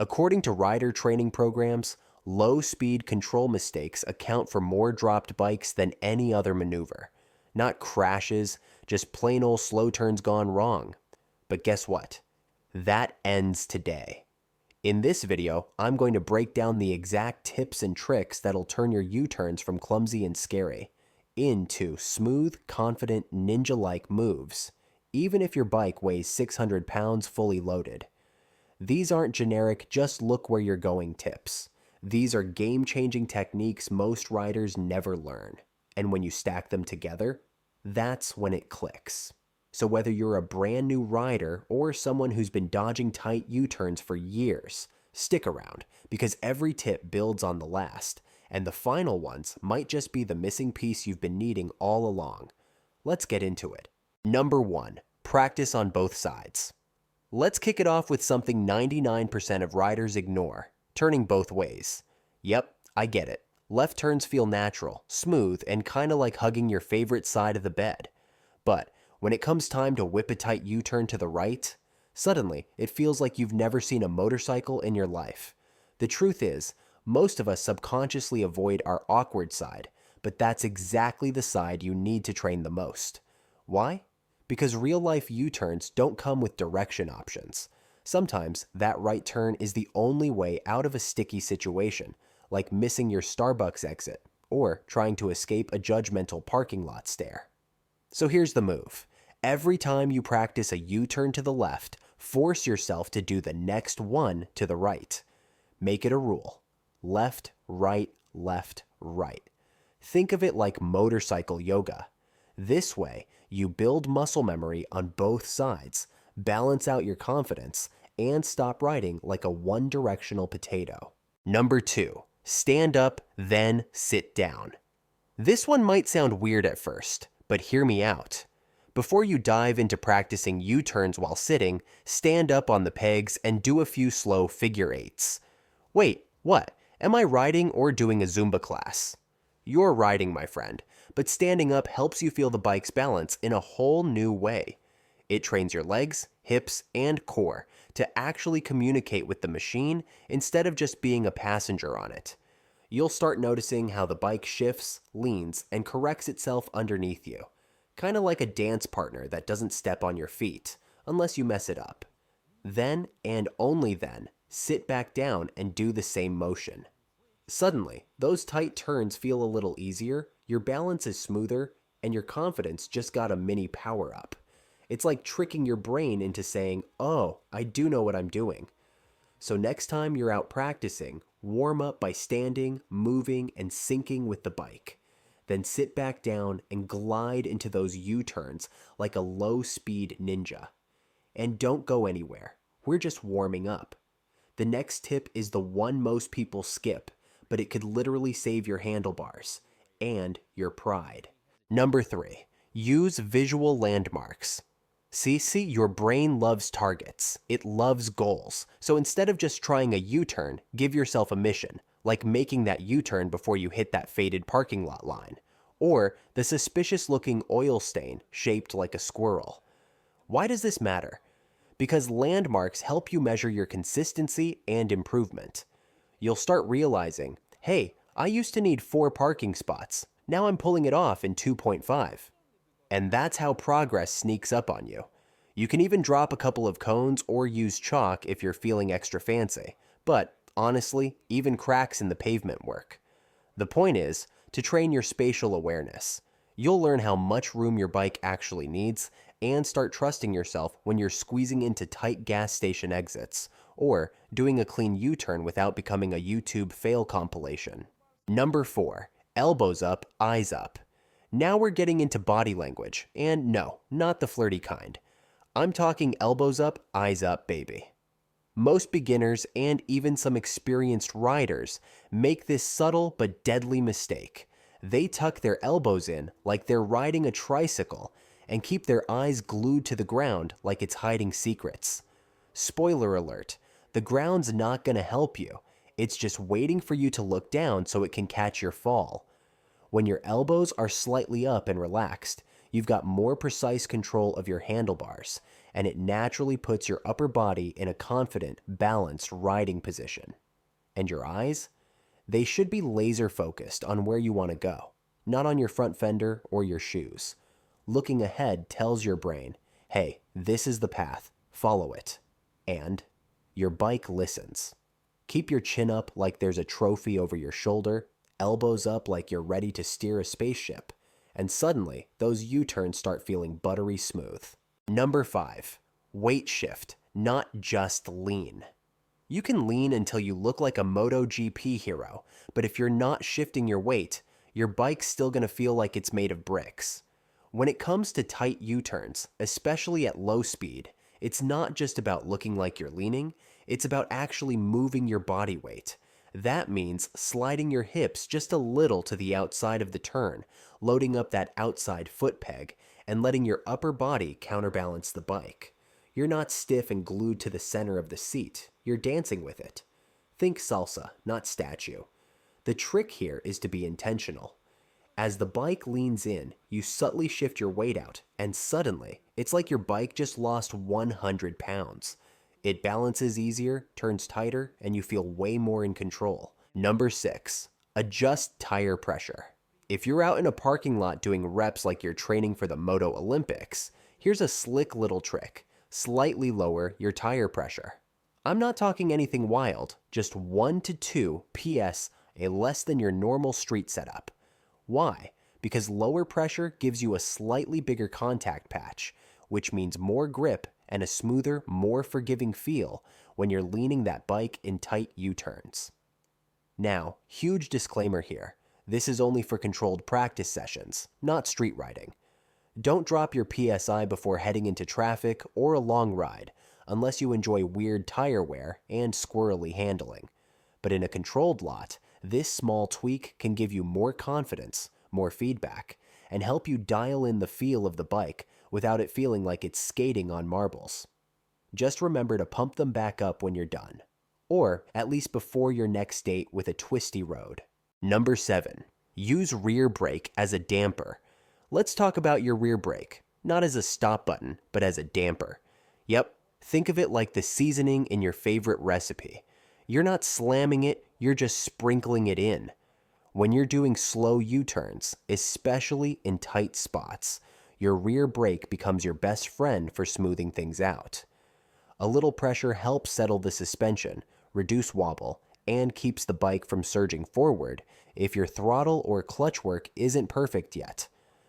According to rider training programs, low-speed control mistakes account for more dropped bikes than any other maneuver. Not crashes, just plain old slow turns gone wrong. But guess what? That ends today. In this video, I'm going to break down the exact tips and tricks that'll turn your U-turns from clumsy and scary into smooth, confident, ninja-like moves, even if your bike weighs 600 pounds fully loaded. These aren't generic, just look where you're going tips. These are game-changing techniques most riders never learn. And when you stack them together, that's when it clicks. So whether you're a brand new rider or someone who's been dodging tight U-turns for years, stick around because every tip builds on the last, and the final ones might just be the missing piece you've been needing all along. Let's get into it. Number 1, practice on both sides. Let's kick it off with something 99% of riders ignore, turning both ways. Yep, I get it. Left turns feel natural, smooth, and kinda like hugging your favorite side of the bed. But when it comes time to whip a tight U-turn to the right, suddenly it feels like you've never seen a motorcycle in your life. The truth is, most of us subconsciously avoid our awkward side, but that's exactly the side you need to train the most. Why? Because real-life U-turns don't come with direction options. Sometimes that right turn is the only way out of a sticky situation, like missing your Starbucks exit or trying to escape a judgmental parking lot stare. So here's the move. Every time you practice a U-turn to the left, force yourself to do the next one to the right. Make it a rule. Left, right, left, right. Think of it like motorcycle yoga. This way, you build muscle memory on both sides, balance out your confidence, and stop riding like a one-directional potato. Number 2, stand up, then sit down. This one might sound weird at first, but hear me out. Before you dive into practicing U-turns while sitting, stand up on the pegs and do a few slow figure eights. Wait, what? Am I riding or doing a Zumba class? You're riding, my friend, but standing up helps you feel the bike's balance in a whole new way. It trains your legs, hips, and core to actually communicate with the machine instead of just being a passenger on it. You'll start noticing how the bike shifts, leans, and corrects itself underneath you. Kind of like a dance partner that doesn't step on your feet, unless you mess it up. Then, and only then, sit back down and do the same motion. Suddenly, those tight turns feel a little easier, your balance is smoother, and your confidence just got a mini power-up. It's like tricking your brain into saying, oh, I do know what I'm doing. So next time you're out practicing, warm up by standing, moving, and syncing with the bike. Then sit back down and glide into those U-turns like a low-speed ninja. And don't go anywhere. We're just warming up. The next tip is the one most people skip, but it could literally save your handlebars and your pride. Number 3, use visual landmarks. See, your brain loves targets. It loves goals. So instead of just trying a U-turn, give yourself a mission, like making that U-turn before you hit that faded parking lot line, or the suspicious-looking oil stain shaped like a squirrel. Why does this matter? Because landmarks help you measure your consistency and improvement. You'll start realizing, hey, I used to need 4 parking spots. Now I'm pulling it off in 2.5. And that's how progress sneaks up on you. You can even drop a couple of cones or use chalk if you're feeling extra fancy. But honestly, even cracks in the pavement work. The point is to train your spatial awareness. You'll learn how much room your bike actually needs and start trusting yourself when you're squeezing into tight gas station exits or doing a clean U-turn without becoming a YouTube fail compilation. Number 4, elbows up, eyes up. Now we're getting into body language, and no, not the flirty kind. I'm talking elbows up, eyes up, baby. Most beginners and even some experienced riders make this subtle but deadly mistake. They tuck their elbows in like they're riding a tricycle and keep their eyes glued to the ground like it's hiding secrets. Spoiler alert, the ground's not gonna help you. It's just waiting for you to look down so it can catch your fall. When your elbows are slightly up and relaxed, You've got more precise control of your handlebars, and it naturally puts your upper body in a confident, balanced riding position. And your eyes? They should be laser focused on where you want to go, not on your front fender or your shoes. Looking ahead tells your brain, hey, this is the path, follow it. And your bike listens. Keep your chin up like there's a trophy over your shoulder, elbows up like you're ready to steer a spaceship, and suddenly those U-turns start feeling buttery smooth. Number 5, weight shift, not just lean. You can lean until you look like a MotoGP hero, but if you're not shifting your weight, your bike's still going to feel like it's made of bricks. When it comes to tight U-turns, especially at low speed, it's not just about looking like you're leaning, it's about actually moving your body weight. That means sliding your hips just a little to the outside of the turn, loading up that outside foot peg, and letting your upper body counterbalance the bike. You're not stiff and glued to the center of the seat, you're dancing with it. Think salsa, not statue. The trick here is to be intentional. As the bike leans in, you subtly shift your weight out, and suddenly, it's like your bike just lost 100 pounds. It balances easier, turns tighter, and you feel way more in control. Number 6, adjust tire pressure. If you're out in a parking lot doing reps like you're training for the Moto Olympics, here's a slick little trick. Slightly lower your tire pressure. I'm not talking anything wild, just 1 to 2 psi less than your normal street setup. Why? Because lower pressure gives you a slightly bigger contact patch, which means more grip and a smoother, more forgiving feel when you're leaning that bike in tight U-turns. Now, huge disclaimer here. This is only for controlled practice sessions, not street riding. Don't drop your PSI before heading into traffic or a long ride, unless you enjoy weird tire wear and squirrely handling. But in a controlled lot, this small tweak can give you more confidence, more feedback, and help you dial in the feel of the bike without it feeling like it's skating on marbles. Just remember to pump them back up when you're done, or at least before your next date with a twisty road. Number 7, use rear brake as a damper. Let's talk about your rear brake, not as a stop button, but as a damper. Yep, think of it like the seasoning in your favorite recipe. You're not slamming it, you're just sprinkling it in. When you're doing slow U-turns, especially in tight spots, your rear brake becomes your best friend for smoothing things out. A little pressure helps settle the suspension, reduce wobble, and keeps the bike from surging forward if your throttle or clutch work isn't perfect yet.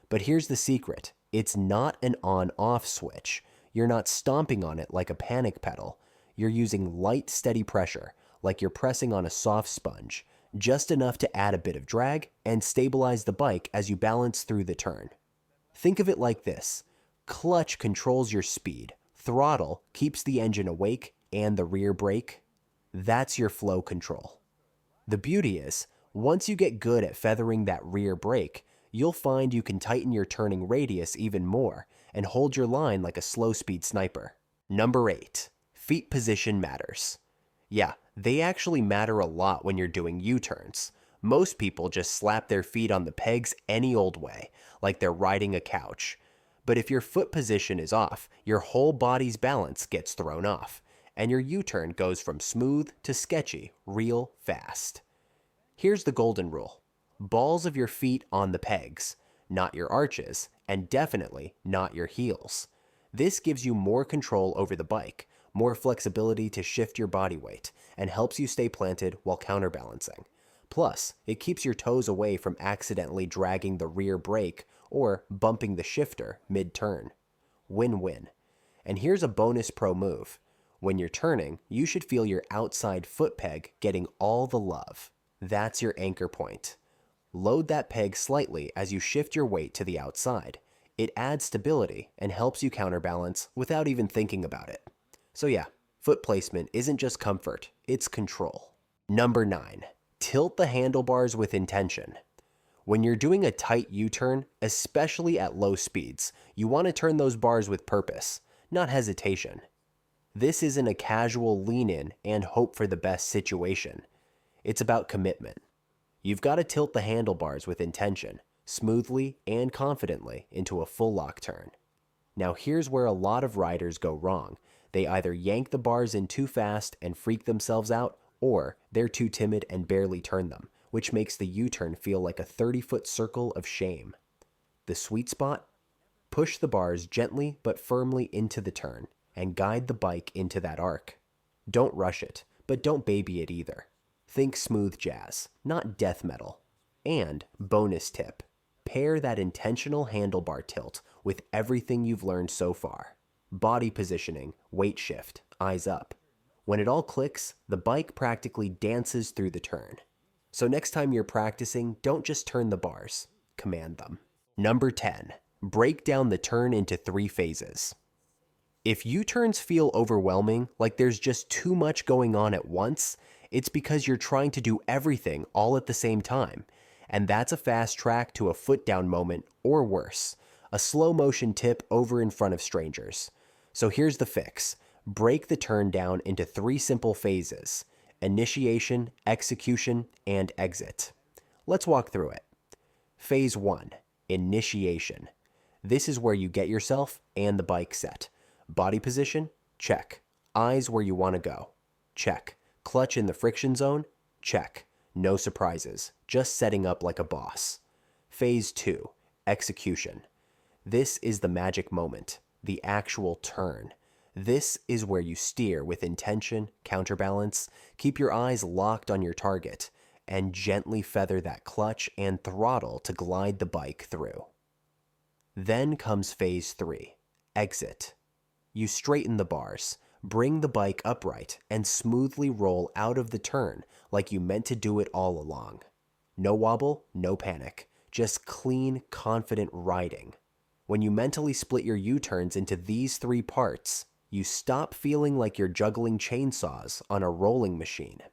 But here's the secret. It's not an on-off switch. You're not stomping on it like a panic pedal. You're using light, steady pressure, like you're pressing on a soft sponge, just enough to add a bit of drag and stabilize the bike as you balance through the turn. Think of it like this. Clutch controls your speed. Throttle keeps the engine awake and the rear brake. That's your flow control. The beauty is, once you get good at feathering that rear brake, you'll find you can tighten your turning radius even more and hold your line like a slow-speed sniper. Number 8, feet position matters. Yeah, they actually matter a lot when you're doing U-turns. Most people just slap their feet on the pegs any old way, like they're riding a couch. But if your foot position is off, your whole body's balance gets thrown off, and your U-turn goes from smooth to sketchy real fast. Here's the golden rule. Balls of your feet on the pegs, not your arches, and definitely not your heels. This gives you more control over the bike, more flexibility to shift your body weight, and helps you stay planted while counterbalancing. Plus, it keeps your toes away from accidentally dragging the rear brake or bumping the shifter mid-turn. Win-win. And here's a bonus pro move. When you're turning, you should feel your outside foot peg getting all the love. That's your anchor point. Load that peg slightly as you shift your weight to the outside. It adds stability and helps you counterbalance without even thinking about it. So yeah, foot placement isn't just comfort, it's control. Number 9, tilt the handlebars with intention. When you're doing a tight U-turn, especially at low speeds, you want to turn those bars with purpose, not hesitation. This isn't a casual lean in and hope for the best situation. It's about commitment. You've got to tilt the handlebars with intention. smoothly and confidently into a full lock turn. Now here's where a lot of riders go wrong. They either yank the bars in too fast and freak themselves out, or they're too timid and barely turn them, which makes the U-turn feel like a 30-foot circle of shame. The sweet spot? Push the bars gently but firmly into the turn and guide the bike into that arc. Don't rush it, but don't baby it either. Think smooth jazz, not death metal. And bonus tip, pair that intentional handlebar tilt with everything you've learned so far. Body positioning, weight shift, eyes up. When it all clicks, the bike practically dances through the turn. So next time you're practicing, don't just turn the bars, command them. Number 10, break down the turn into 3 phases. If U-turns feel overwhelming, like there's just too much going on at once, it's because you're trying to do everything all at the same time. And that's a fast track to a foot down moment, or worse, a slow motion tip over in front of strangers. So here's the fix. Break the turn down into 3 simple phases: initiation, execution, and exit. Let's walk through it. Phase 1, initiation. This is where you get yourself and the bike set. Body position? Check. Eyes where you want to go? Check. Clutch in the friction zone? Check. No surprises, just setting up like a boss. Phase 2, execution. This is the magic moment, the actual turn. This is where you steer with intention, counterbalance, keep your eyes locked on your target, and gently feather that clutch and throttle to glide the bike through. Then comes phase 3, exit. You straighten the bars, bring the bike upright, and smoothly roll out of the turn like you meant to do it all along. No wobble, no panic, just clean, confident riding. When you mentally split your U-turns into these 3 parts, you stop feeling like you're juggling chainsaws on a rolling machine